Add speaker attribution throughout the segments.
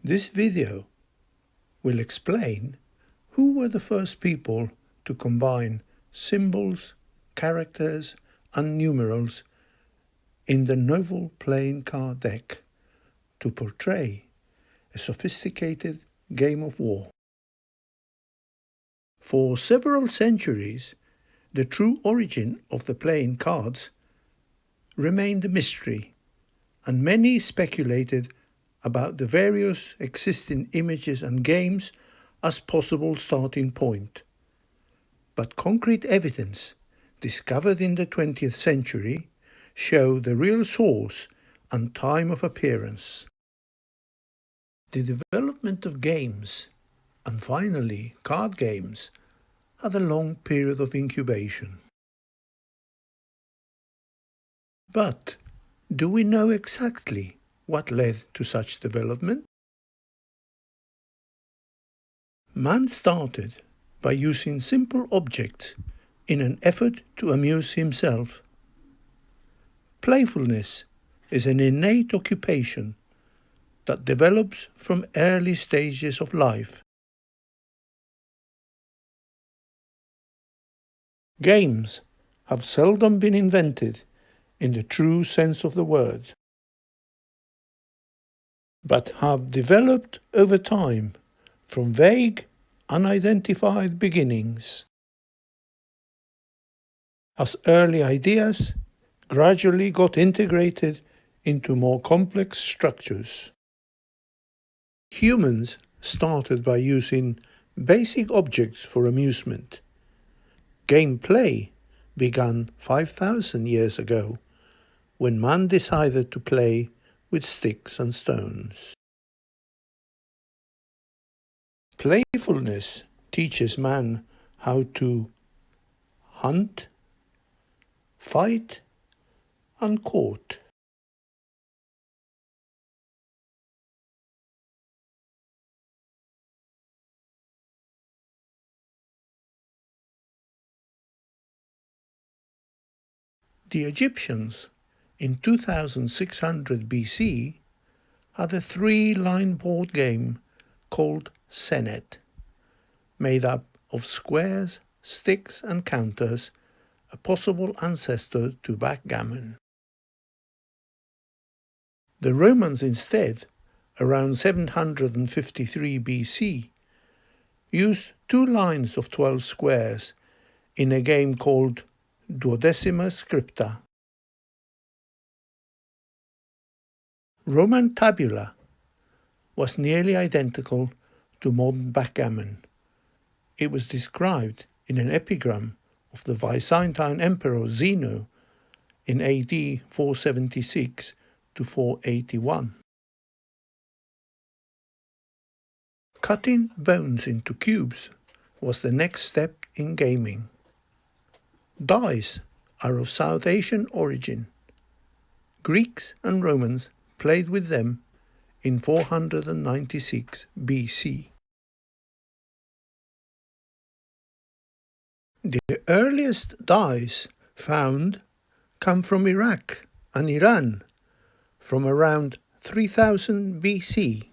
Speaker 1: This video will explain who were the first people to combine symbols, characters and numerals in the novel playing card deck to portray a sophisticated game of war. For several centuries, the true origin of the playing cards remained a mystery, and many speculated about the various existing images and games as possible starting point. But concrete evidence discovered in the 20th century show the real source and time of appearance. The development of games, and finally card games, had a long period of incubation. But do we know exactly what led to such development? Man started by using simple objects in an effort to amuse himself. Playfulness is an innate occupation that develops from early stages of life. Games have seldom been invented in the true sense of the word, but have developed over time from vague, unidentified beginnings. As early ideas gradually got integrated into more complex structures. Humans started by using basic objects for amusement. Gameplay began 5,000 years ago, when man decided to play with sticks and stones. Playfulness teaches man how to hunt, fight, and court. The Egyptians in 2600 BC had a three-line board game called senet, made up of squares, sticks and counters, a possible ancestor to backgammon. The Romans instead, around 753 BC, used two lines of 12 squares in a game called duodecima scripta. Roman tabula was nearly identical to modern backgammon. It was described in an epigram of the Byzantine Emperor Zeno in AD 476 to 481. Cutting bones into cubes was the next step in gaming. Dice are of South Asian origin. Greeks and Romans played with them in 496 BC. The earliest dice found come from Iraq and Iran from around 3000 BC.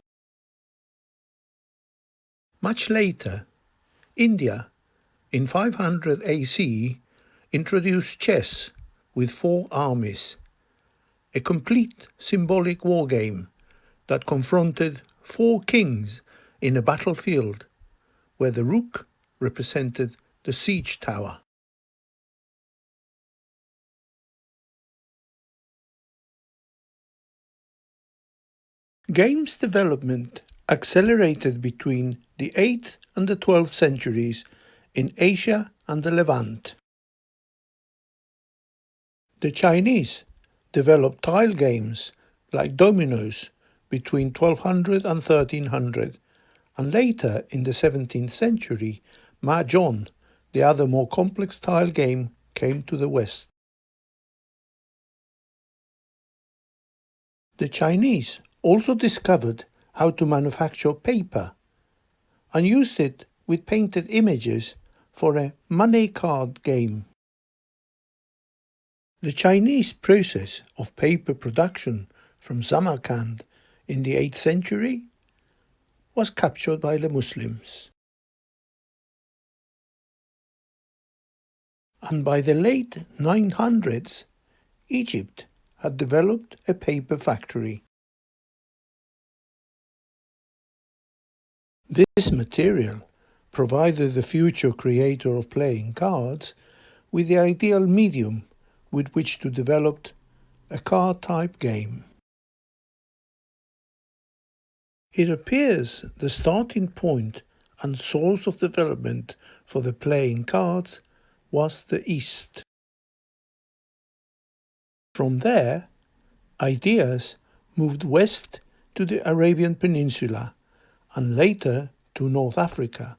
Speaker 1: Much later, India in 500 AC introduced chess with 4 armies, a complete symbolic war game that confronted 4 kings in a battlefield where the rook represented the siege tower. Games development accelerated between the 8th and the 12th centuries in Asia and the Levant. The Chinese developed tile games like dominoes between 1200 and 1300, and later in the 17th century, mahjong, the other more complex tile game, came to the West. The Chinese also discovered how to manufacture paper and used it with painted images for a money card game. The Chinese process of paper production from Samarkand in the 8th century was captured by the Muslims. And by the late 900s, Egypt had developed a paper factory. This material provided the future creator of playing cards with the ideal medium with which to develop a card-type game. It appears the starting point and source of development for the playing cards was the East. From there, ideas moved west to the Arabian Peninsula and later to North Africa,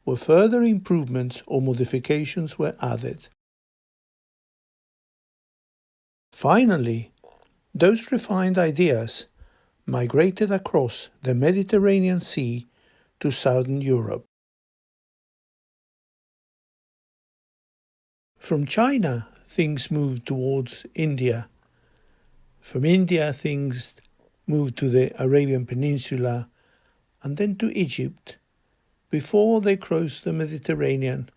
Speaker 1: where further improvements or modifications were added. Finally, those refined ideas migrated across the Mediterranean Sea to southern Europe. From China, things moved towards India. From India, things moved to the Arabian Peninsula and then to Egypt before they crossed the Mediterranean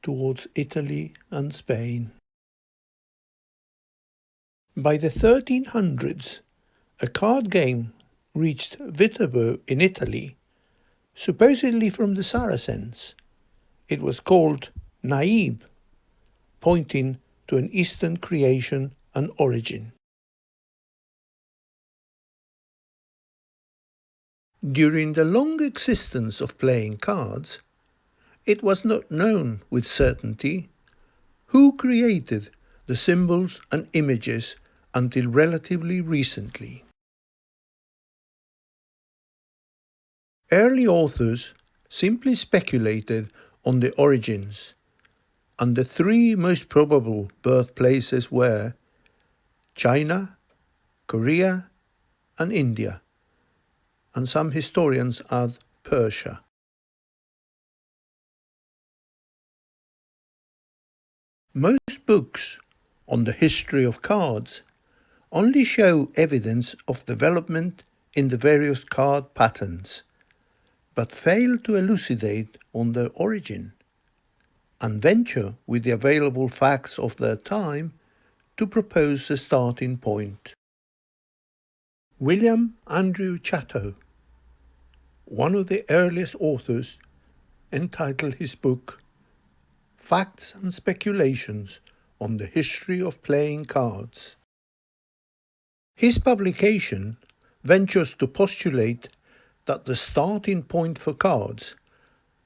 Speaker 1: towards Italy and Spain. By the 1300s, a card game reached Viterbo in Italy, supposedly from the Saracens. It was called Naib, pointing to an Eastern creation and origin. During the long existence of playing cards, it was not known with certainty who created the symbols and images until relatively recently. Early authors simply speculated on the origins, and the three most probable birthplaces were China, Korea, and India, and some historians add Persia. Most books on the history of cards only show evidence of development in the various card patterns, but fail to elucidate on their origin, and venture with the available facts of their time to propose a starting point. William Andrew Chatto, one of the earliest authors, entitled his book Facts and Speculations on the History of Playing Cards. His publication ventures to postulate that the starting point for cards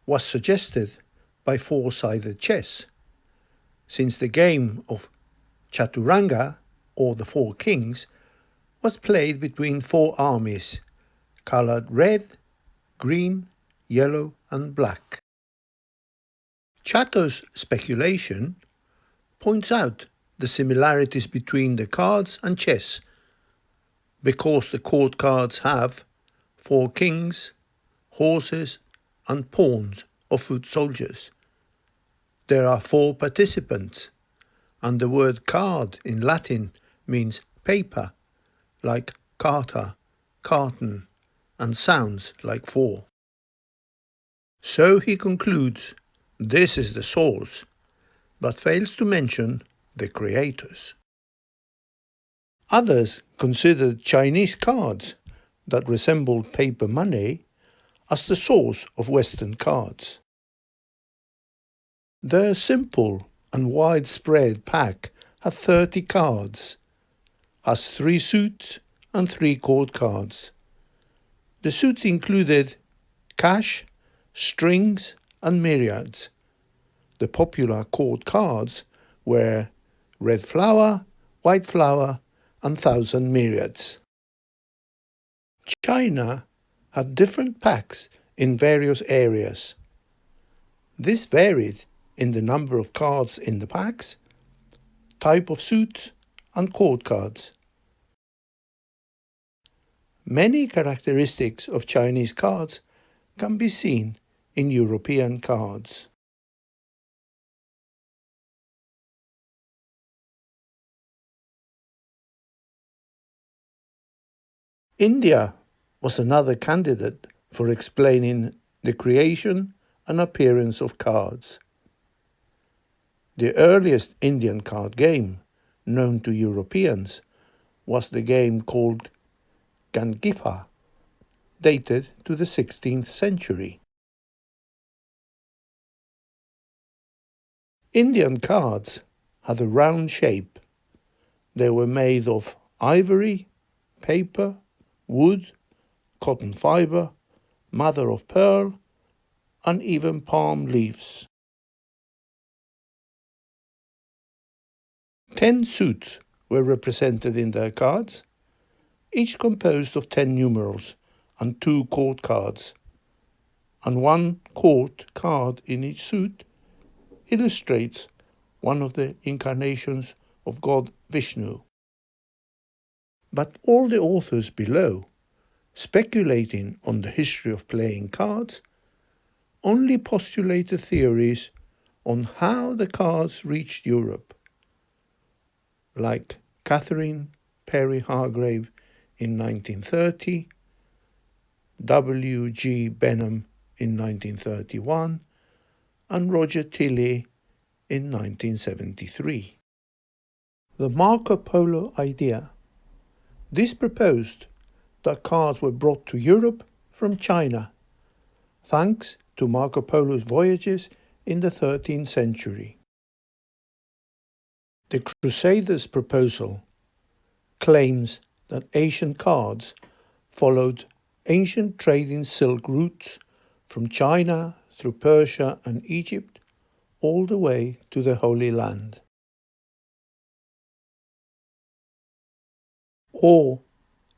Speaker 1: was suggested by four-sided chess, since the game of Chaturanga, or the Four Kings, was played between four armies, colored red, green, yellow, and black. Chatto's speculation points out the similarities between the cards and chess, because the court cards have four kings, horses, and pawns or foot soldiers. There are four participants, and the word card in Latin means paper, like carta, carton, and sounds like four. So he concludes this is the source, but fails to mention the creators. Others considered Chinese cards that resembled paper money as the source of Western cards. Their simple and widespread pack had 30 cards, has 3 suits and 3 court cards. The suits included cash, strings, and myriads. The popular court cards were red flower, white flower, and thousand myriads. China had different packs in various areas. This varied in the number of cards in the packs, type of suits, and court cards. Many characteristics of Chinese cards can be seen in European cards. India was another candidate for explaining the creation and appearance of cards. The earliest Indian card game known to Europeans was the game called Gangifa, dated to the 16th century. Indian cards had a round shape. They were made of ivory, paper, wood, cotton fibre, mother of pearl, and even palm leaves. 10 suits were represented in their cards, each composed of 10 numerals and 2 court cards, and 1 court card in each suit illustrates one of the incarnations of God Vishnu. But all the authors below, speculating on the history of playing cards, only postulated theories on how the cards reached Europe, like Catherine Perry Hargrave in 1930, W. G. Benham in 1931, and Roger Tilley in 1973. The Marco Polo idea. This proposed that cards were brought to Europe from China, thanks to Marco Polo's voyages in the 13th century. The Crusaders' proposal claims that Asian cards followed ancient trading silk routes from China through Persia and Egypt all the way to the Holy Land. Or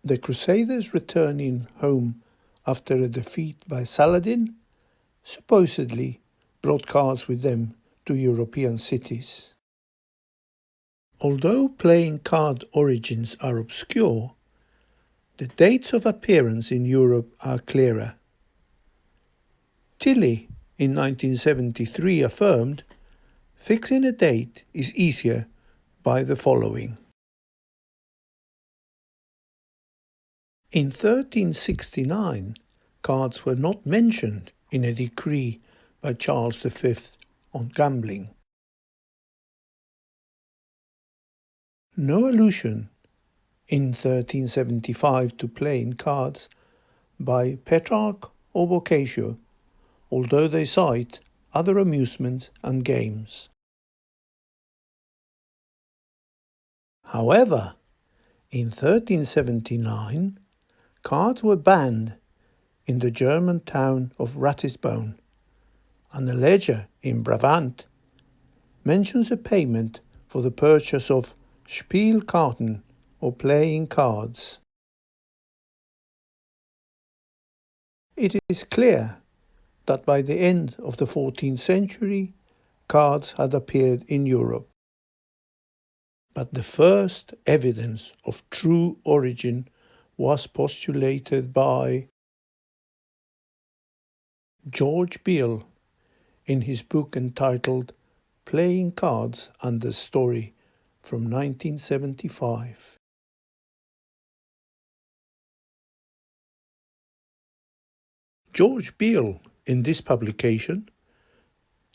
Speaker 1: the Crusaders returning home after a defeat by Saladin supposedly brought cards with them to European cities. Although playing card origins are obscure, the dates of appearance in Europe are clearer. Tilley in 1973 affirmed, fixing a date is easier by the following. In 1369, cards were not mentioned in a decree by Charles V on gambling. No allusion in 1375 to playing cards by Petrarch or Boccaccio, although they cite other amusements and games. However, in 1379, cards were banned in the German town of Ratisbon, and a ledger in Brabant mentions a payment for the purchase of Spielkarten or playing cards. It is clear that by the end of the 14th century, cards had appeared in Europe. But the first evidence of true origin was postulated by George Beale in his book entitled Playing Cards and the Story from 1975. George Beale, in this publication,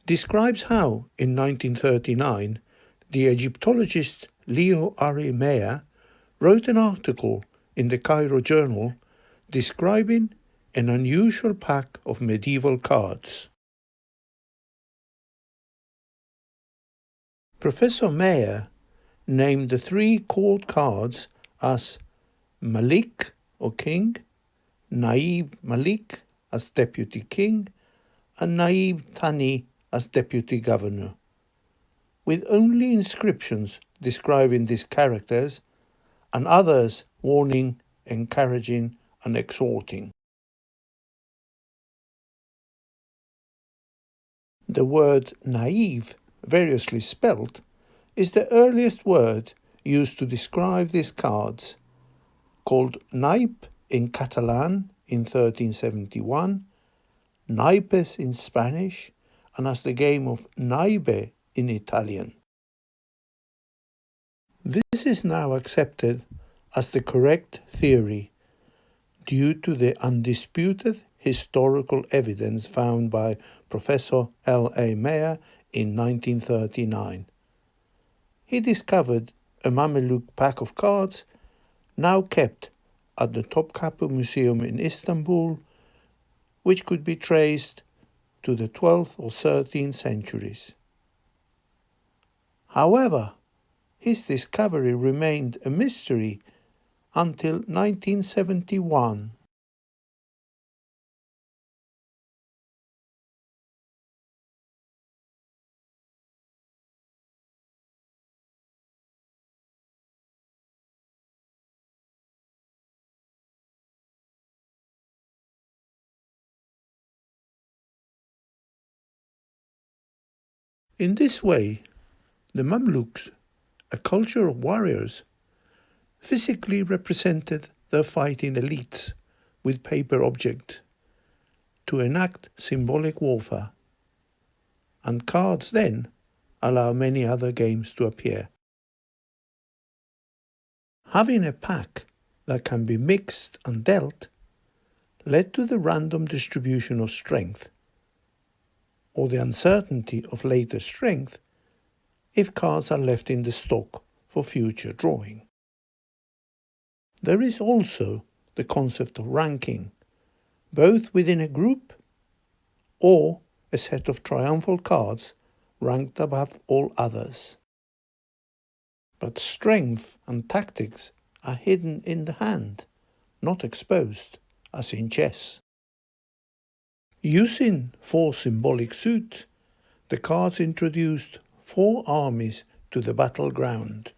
Speaker 1: describes how, in 1939, the Egyptologist Leo Ari Meyer wrote an article in the Cairo Journal describing an unusual pack of medieval cards. Professor Meyer named the 3 court cards as Malik or king, Naib Malik as deputy king, and Naib Tani as deputy governor, with only inscriptions describing these characters and others warning, encouraging, and exhorting. The word naive, variously spelt, is the earliest word used to describe these cards, called naip in Catalan in 1371, naipes in Spanish, and as the game of naibe in Italian. This is now accepted as the correct theory due to the undisputed historical evidence found by Professor L.A. Mayer in 1939. He discovered a Mameluke pack of cards now kept at the Topkapı Museum in Istanbul, which could be traced to the 12th or 13th centuries. However, his discovery remained a mystery until 1971. In this way, the Mamluks, a culture of warriors, physically represented their fighting elites with paper objects to enact symbolic warfare, and cards then allow many other games to appear. Having a pack that can be mixed and dealt led to the random distribution of strength, or the uncertainty of later strength if cards are left in the stock for future drawing. There is also the concept of ranking, both within a group or a set of triumphal cards ranked above all others. But strength and tactics are hidden in the hand, not exposed, as in chess. Using 4 symbolic suits, the cards introduced 4 armies to the battleground.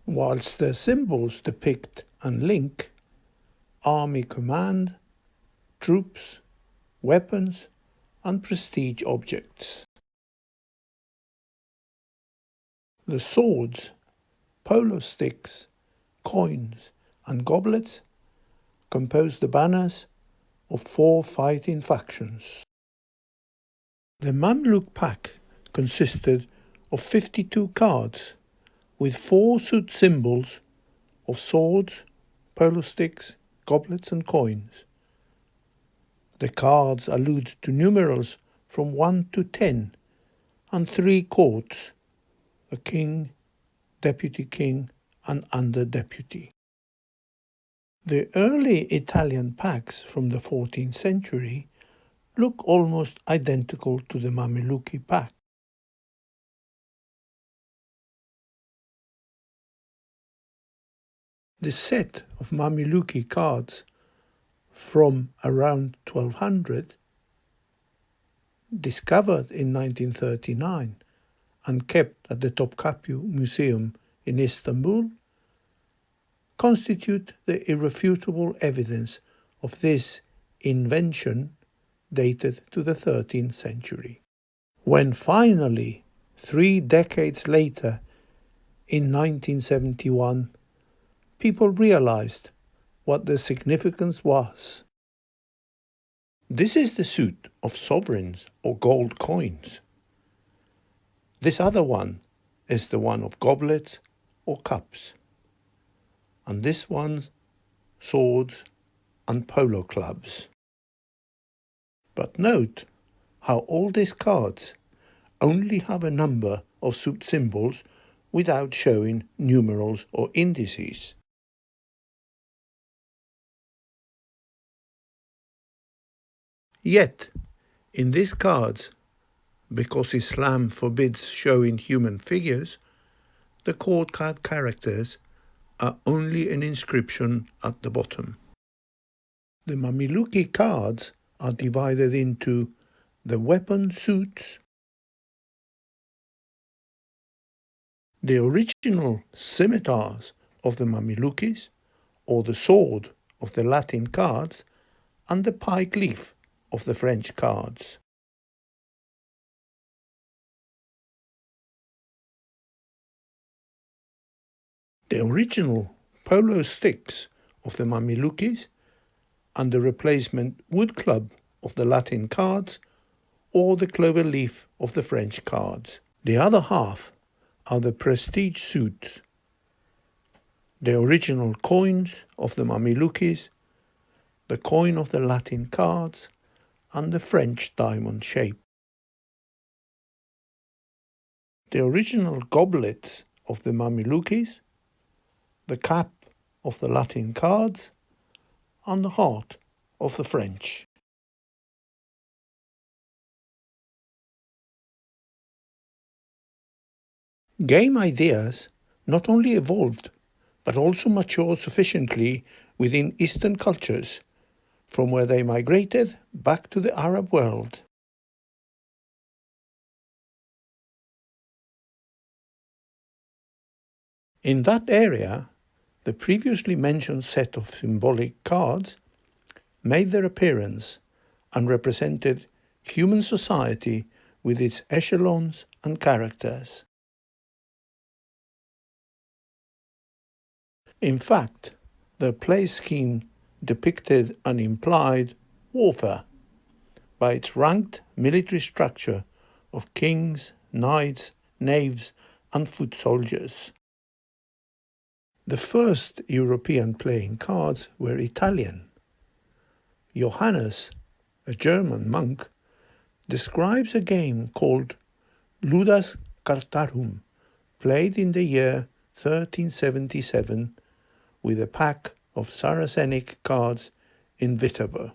Speaker 1: Whilst their symbols depict and link army command, troops, weapons, and prestige objects. The swords, polo sticks, coins, and goblets compose the banners of 4 fighting factions. The Mamluk pack consisted of 52 cards with 4 suit symbols of swords, polo sticks, goblets, and coins. The cards allude to numerals from 1 to 10 and 3 courts: a king, deputy king, and under-deputy. The early Italian packs from the 14th century look almost identical to the Mameluke pack. The set of Mameluke cards from around 1200, discovered in 1939 and kept at the Topkapı Museum in Istanbul, constitute the irrefutable evidence of this invention dated to the 13th century. When finally, 3 decades later, in 1971, people realized what the significance was. This is the suit of sovereigns or gold coins. This other one is the one of goblets or cups. And this one, swords and polo clubs. But note how all these cards only have a number of suit symbols without showing numerals or indices. Yet, in these cards, because Islam forbids showing human figures, the court card characters are only an inscription at the bottom. The Mameluke cards are divided into the weapon suits, the original scimitars of the Mamelukes, or the sword of the Latin cards, and the pike leaf of the French cards. The original polo sticks of the Mamelukes and the replacement wood club of the Latin cards, or the clover leaf of the French cards. The other half are the prestige suits, the original coins of the Mamelukis, the coin of the Latin cards, and the French diamond shape. The original goblets of the Mamelukis, the cap of the Latin cards, and the heart of the French. Game ideas not only evolved, but also matured sufficiently within Eastern cultures, from where they migrated back to the Arab world. In that area, the previously mentioned set of symbolic cards made their appearance and represented human society with its echelons and characters. In fact, their play scheme depicted and implied warfare by its ranked military structure of kings, knights, knaves, and foot soldiers. The first European playing cards were Italian. Johannes, a German monk, describes a game called Ludas Cartarum, played in the year 1377 with a pack of Saracenic cards in Viterbo.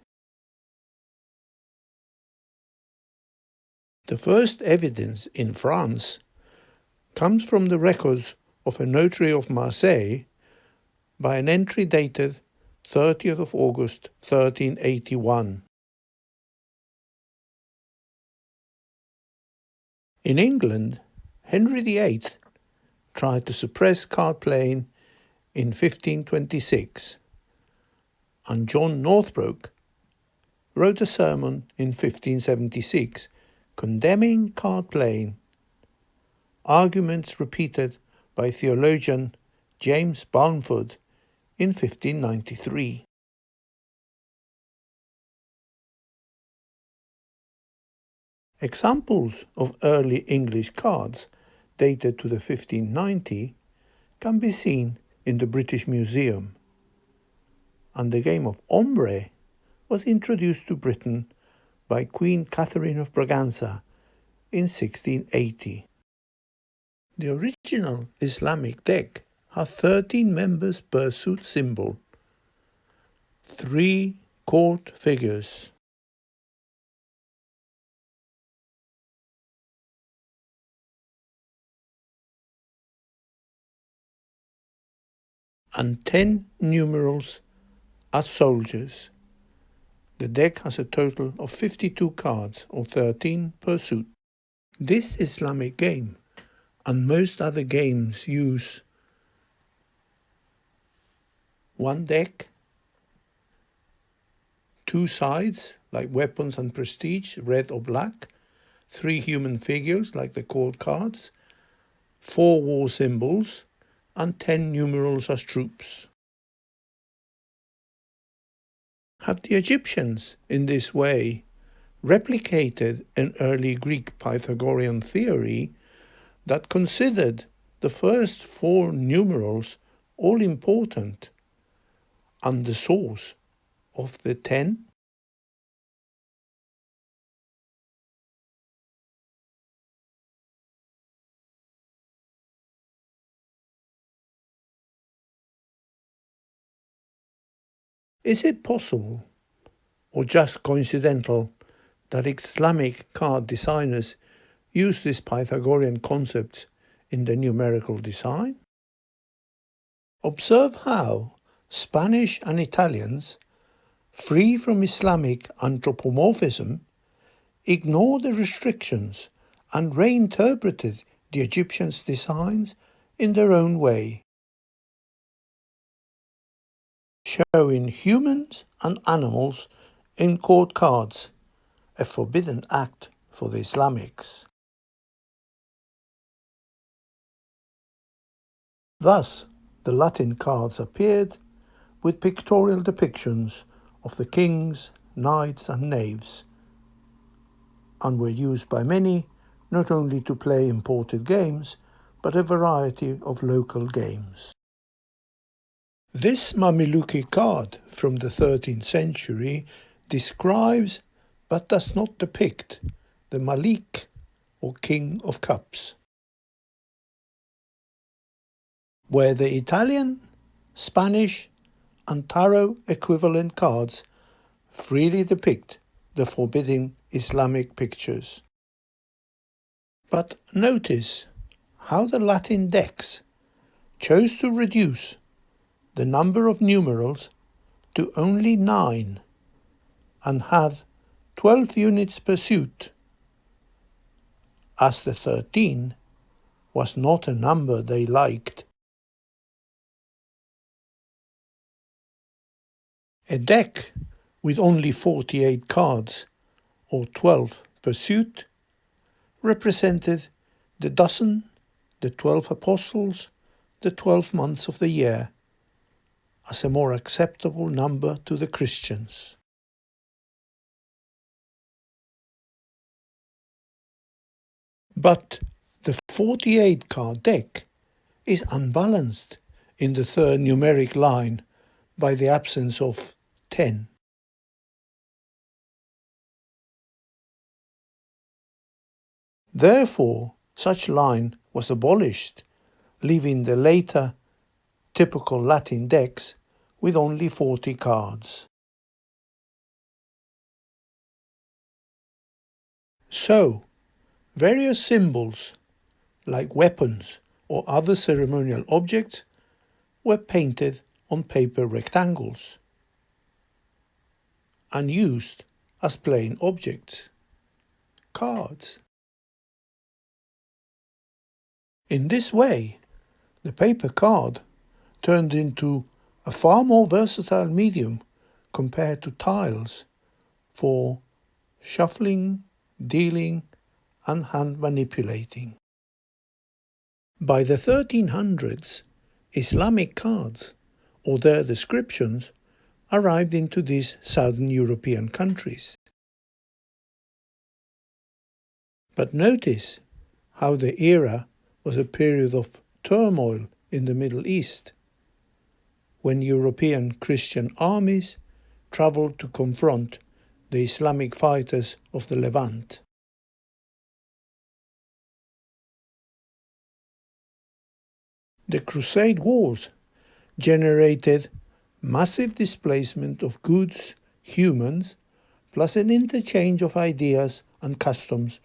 Speaker 1: The first evidence in France comes from the records of a notary of Marseille by an entry dated 30th of August 1381. In England, Henry VIII tried to suppress card playing in 1526, and John Northbrook wrote a sermon in 1576 condemning card playing, arguments repeated by theologian James Barnford in 1593. Examples of early English cards dated to the 1590 can be seen in the British Museum, and the game of ombre was introduced to Britain by Queen Catherine of Braganza in 1680. The original Islamic deck had 13 members per suit symbol, 3 court figures, and 10 numerals as soldiers. The deck has a total of 52 cards, or 13 per suit. This Islamic game and most other games use one deck, 2 sides like weapons and prestige, red or black, 3 human figures like the court cards, 4 war symbols, and 10 numerals as troops. Have the Egyptians, in this way, replicated an early Greek Pythagorean theory that considered the first 4 numerals all important and the source of the 10? Is it possible, or just coincidental, that Islamic card designers use this Pythagorean concept in the numerical design? Observe how Spanish and Italians, free from Islamic anthropomorphism, ignore the restrictions and reinterpreted the Egyptians' designs in their own way, showing humans and animals in court cards, a forbidden act for the Islamics. Thus, the Latin cards appeared with pictorial depictions of the kings, knights, and knaves, and were used by many not only to play imported games, but a variety of local games. This Mameluki card from the 13th century describes but does not depict the Malik or King of Cups, where the Italian, Spanish and tarot equivalent cards freely depict the forbidden Islamic pictures. But notice how the Latin decks chose to reduce the number of numerals to only 9 and had 12 units per suit, as the 13 was not a number they liked. A deck with only 48 cards, or 12 per suit, represented the dozen, the 12 apostles, the 12 months of the year, as a more acceptable number to the Christians. But the 48 card deck is unbalanced in the third numeric line by the absence of 10. Therefore, such line was abolished, leaving the later typical Latin decks with only 40 cards. So, various symbols, like weapons or other ceremonial objects, were painted on paper rectangles and used as plain objects, cards. In this way, the paper card turned into a far more versatile medium compared to tiles for shuffling, dealing, and hand manipulating. By the 1300s, Islamic cards, or their descriptions, arrived into these southern European countries. But notice how the era was a period of turmoil in the Middle East, when European Christian armies travelled to confront the Islamic fighters of the Levant. The Crusade Wars generated massive displacement of goods, humans, plus an interchange of ideas and customs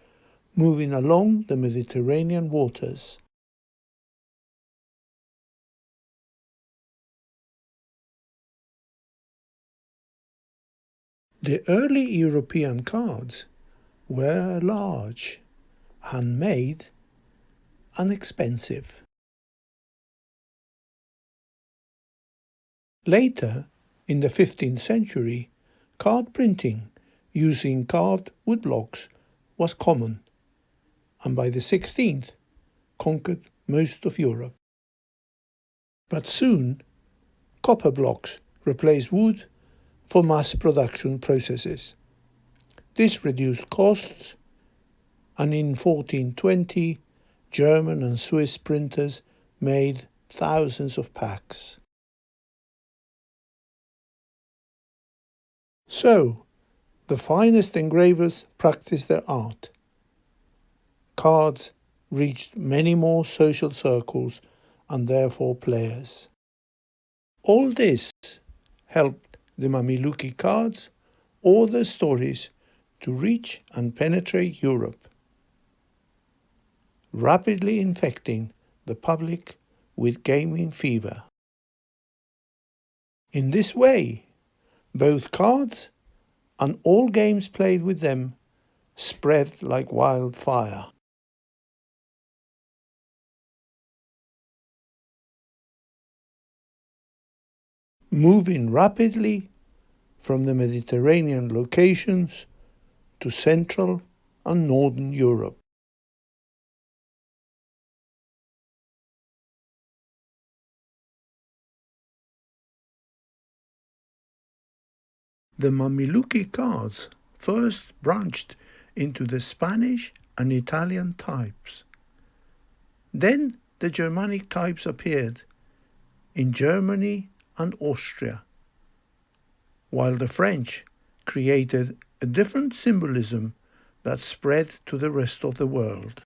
Speaker 1: moving along the Mediterranean waters. The early European cards were large, handmade, and expensive. Later, in the 15th century, card printing using carved woodblocks was common, and by the 16th conquered most of Europe. But soon, copper blocks replaced wood for mass production processes. This reduced costs, and in 1420, German and Swiss printers made thousands of packs. So, the finest engravers practiced their art. Cards reached many more social circles and therefore players. All this helped the Mameluki cards or their stories to reach and penetrate Europe, rapidly infecting the public with gaming fever. In this way, both cards and all games played with them spread like wildfire. Moving rapidly from the Mediterranean locations to Central and Northern Europe. The Mameluki cards first branched into the Spanish and Italian types. Then the Germanic types appeared in Germany and Austria, while the French created a different symbolism that spread to the rest of the world.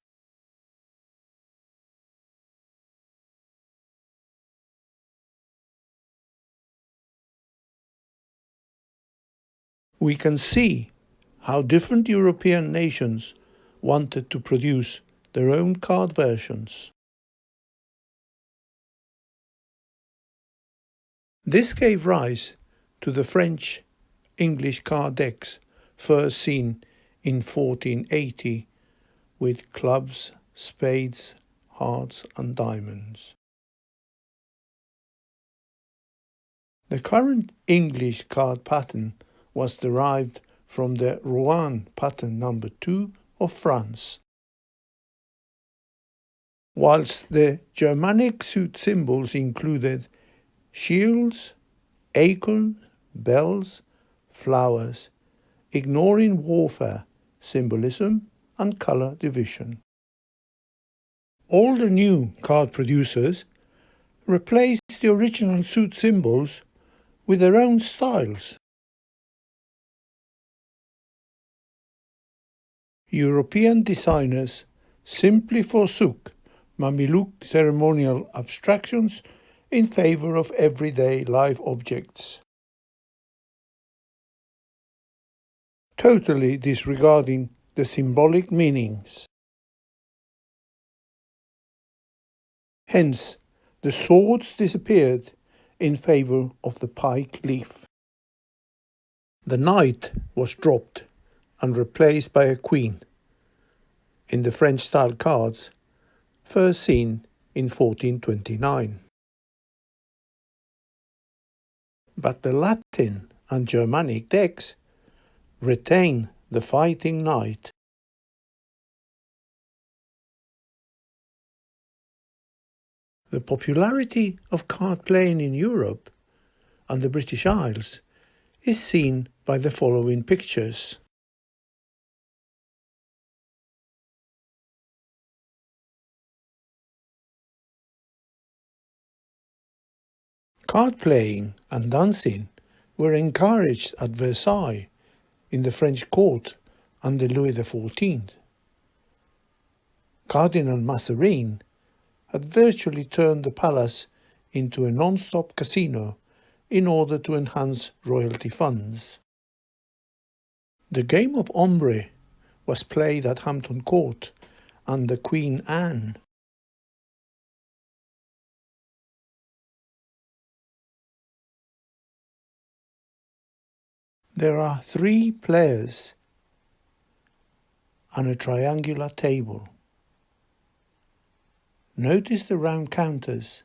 Speaker 1: We can see how different European nations wanted to produce their own card versions. This gave rise to the French-English card decks first seen in 1480 with clubs, spades, hearts and diamonds. The current English card pattern was derived from the Rouen pattern number 2 of France, whilst the Germanic suit symbols included shields, acorns, bells, flowers, ignoring warfare symbolism and color division. All the new card producers replaced the original suit symbols with their own styles. European designers simply forsook Mameluke ceremonial abstractions in favor of everyday live objects, totally disregarding the symbolic meanings. Hence, the swords disappeared in favor of the pike leaf. The knight was dropped and replaced by a queen in the French-style cards first seen in 1429. But the Latin and Germanic decks retain the fighting knight. The popularity of card playing in Europe and the British Isles is seen by the following pictures. Card playing and dancing were encouraged at Versailles in the French court under Louis XIV. Cardinal Mazarin had virtually turned the palace into a non-stop casino in order to enhance royalty funds. The game of ombre was played at Hampton Court under Queen Anne. There are 3 players and a triangular table. Notice the round counters,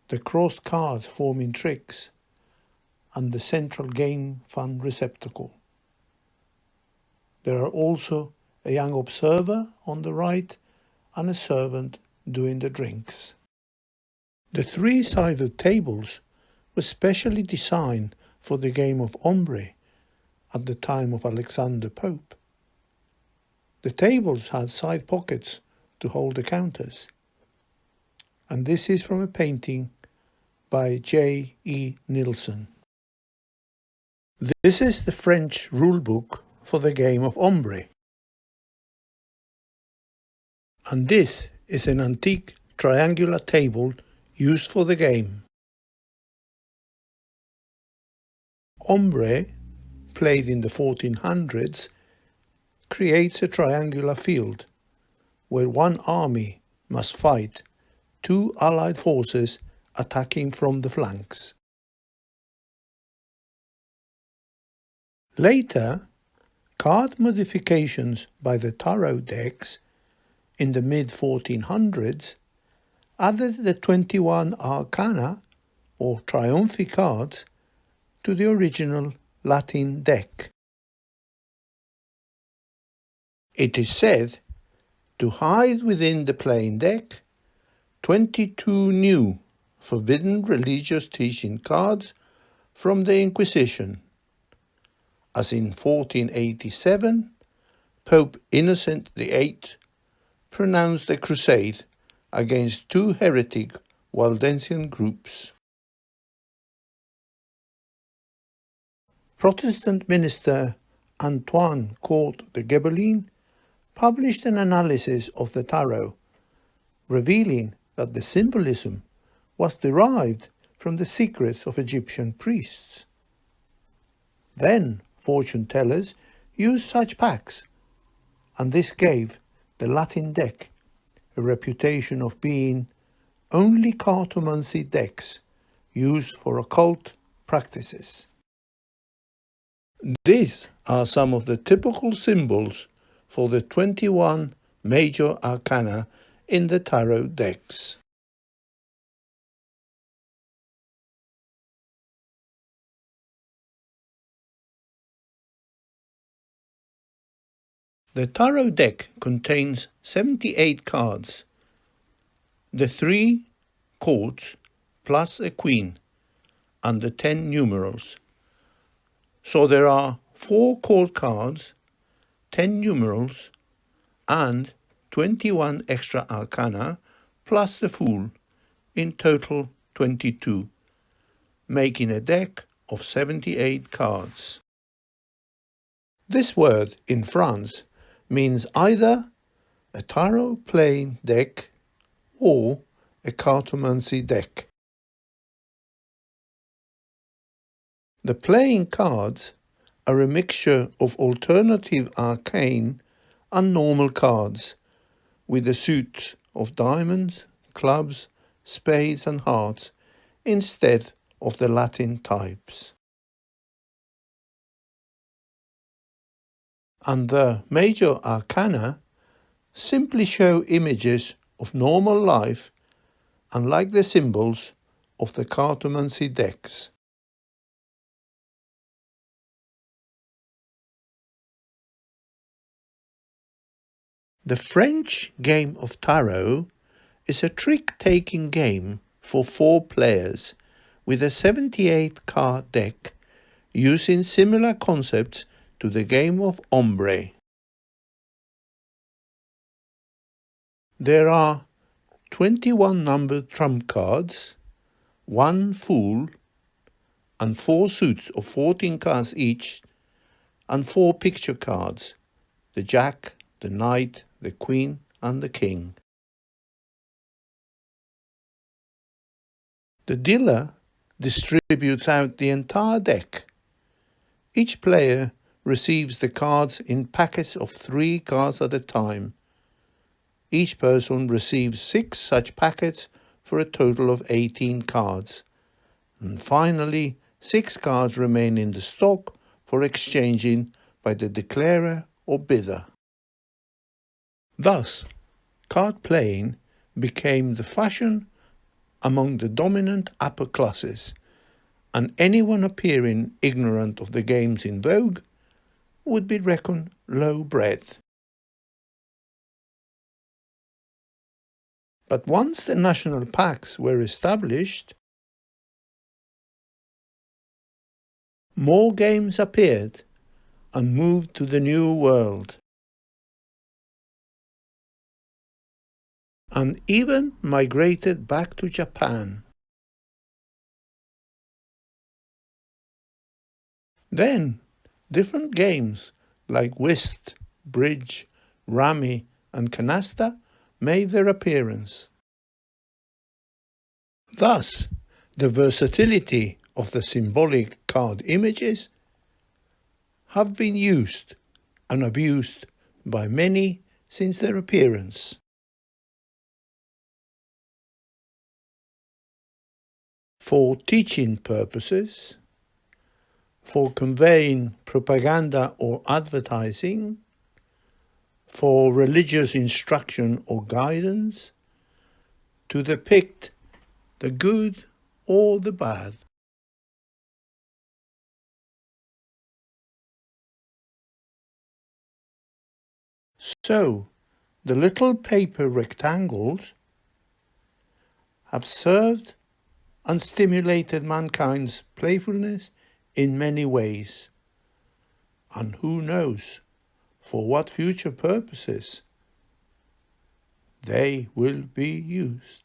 Speaker 1: the crossed cards forming tricks, and the central game fund receptacle. There are also a young observer on the right and a servant doing the drinks. The 3-sided tables were specially designed for the game of ombre at the time of Alexander Pope. The tables had side pockets to hold the counters, and this is from a painting by J. E. Nilsson. This is the French rulebook for the game of ombre, and this is an antique triangular table used for the game. Ombre, played in the 1400s, creates a triangular field where one army must fight 2 allied forces attacking from the flanks. Later, card modifications by the tarot decks in the mid-1400s added the 21 arcana or triumphi cards to the original Latin deck. It is said to hide within the plain deck 22 new forbidden religious teaching cards from the Inquisition, as in 1487 Pope Innocent VIII pronounced a crusade against 2 heretic Waldensian groups. Protestant minister Antoine Court de Gebelin published an analysis of the tarot, revealing that the symbolism was derived from the secrets of Egyptian priests. Then fortune tellers used such packs, and this gave the Latin deck a reputation of being only cartomancy decks used for occult practices. These are some of the typical symbols for the 21 major arcana in the tarot decks. The tarot deck contains 78 cards, the 3 courts plus a queen, and the 10 numerals. So there are 4 court cards, 10 numerals, and 21 extra arcana plus the Fool, in total 22, making a deck of 78 cards. This word in France means either a tarot playing deck or a cartomancy deck. The playing cards are a mixture of alternative arcane and normal cards, with the suits of diamonds, clubs, spades and hearts instead of the Latin types. And the major arcana simply show images of normal life, unlike the symbols of the cartomancy decks. The French game of tarot is a trick-taking game for 4 players with a 78-card deck using similar concepts to the game of ombre. There are 21 numbered trump cards, 1 fool, and 4 suits of 14 cards each, and 4 picture cards, the jack, the knight, the queen, and the king. The dealer distributes out the entire deck. Each player receives the cards in packets of 3 cards at a time. Each person receives 6 such packets for a total of 18 cards. And finally, 6 cards remain in the stock for exchanging by the declarer or bidder. Thus, card playing became the fashion among the dominant upper classes, and anyone appearing ignorant of the games in vogue would be reckoned low-bred. But once the national packs were established, more games appeared and moved to the New World, and even migrated back to Japan. Then, different games like whist, bridge, rummy, and canasta made their appearance. Thus, the versatility of the symbolic card images have been used and abused by many since their appearance. For teaching purposes, for conveying propaganda or advertising, for religious instruction or guidance, to depict the good or the bad. So, the little paper rectangles have served and stimulated mankind's playfulness in many ways. And who knows for what future purposes they will be used.